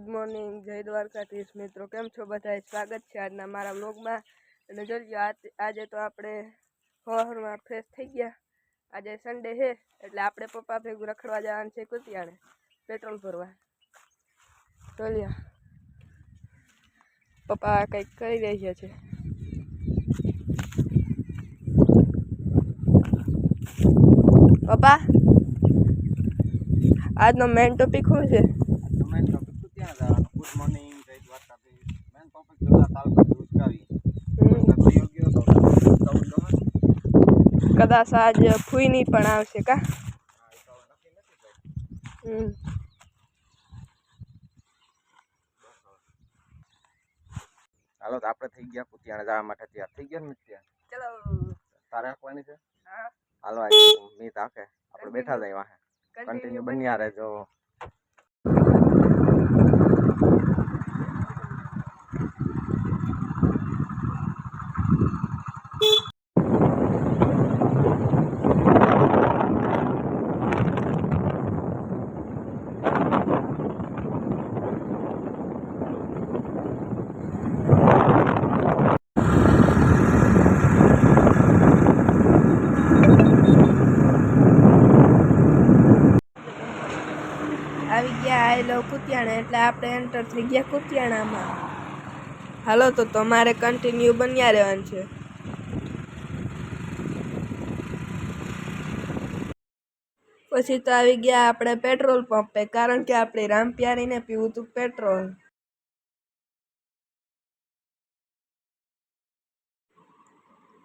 Good morning, જય દ્વારકાધીશ મિત્રો. કેમ છો બધા? સ્વાગત છે આજના મારા વ્લોગમાં. અને જોજો આજે તો આપણે સવારમાં ફ્રેશ થઈ ગયા. આજે સન્ડે છે એટલે આપણે પપ્પા ભેગું રખડવા જવાનું છે કુતિયાણે પેટ્રોલ ભરવા. ચાલ્યા પપ્પા કંઈક કરી રહ્યા છે. પપ્પા આજનો મેઇન ટોપિક શું છે? ગુડ મોર્નિંગ, જય દ્વારકાધીશ. મેન ટોપિક જોતા તાલપત્રી ઉચકાવી કદાચ આજ ફૂઈની પણ આવશે કા? હાલો તો આપણે થઈ ગયા કુતિયાણે જવા માટે તૈયાર થઈ ગયા ને ત્યાં. ચલો તારે રાખવાની છે? હા હાલો મીત આખે આપણે બેઠા જાય વાહે કન્ટિન્યુ બન્યા રહેજો. આવી ગયા આઈ લવ કુતિયાણા એટલે આપણે એન્ટર થઈ ગયા કુતિયાણામાં. હાલો તો તમારે કન્ટિન્યુ બન્યા રહેવાનું છે. પછી તો આવી ગયા આપણે પેટ્રોલ પંપે, કારણ કે આપણે રામપ્યારીને પીવું હતું પેટ્રોલ.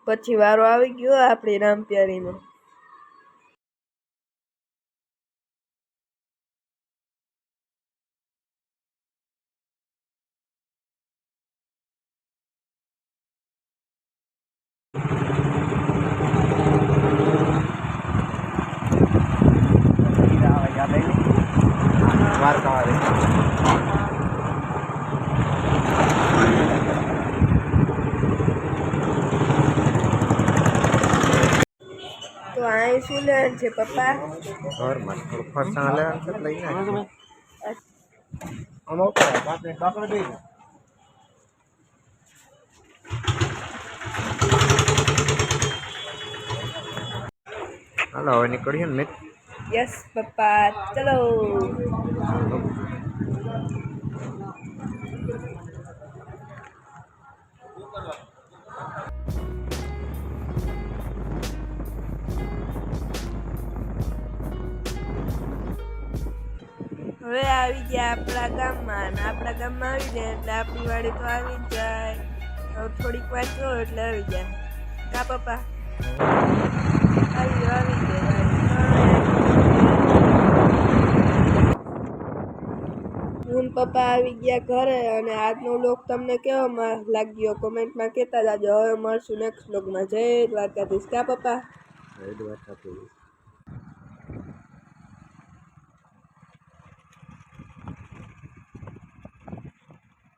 પછી વારો આવી ગયો આપણી રામપ્યારીનો. તો અહીં શું લેવાનું છે પપ્પા? ઘરમાં થોડું ફરસાણ લેવાનું છે લઈને હાલો હવે નીકળીએ ને મિત. યસ પપ્પા, ચલો. હવે આવી ગયા આપણા ગામમાં, અને આપણા ગામમાં આવી જાય એટલે આપણી વાડી તો આવી જ જાય. હવે થોડીક વાર જો એટલે આવી જાય કા પપ્પા? આવી જાય. હું પપ્પા આવી ગયા ઘરે, અને આજનો વ્લોગ તમને કેવો લાગ્યો કોમેન્ટમાં કહેતા જાજો. હવે મળશું નેક્સ્ટ વ્લોગમાં. જય દ્વારકાધીશ કા પપ્પા? જય દ્વારકાધીશ.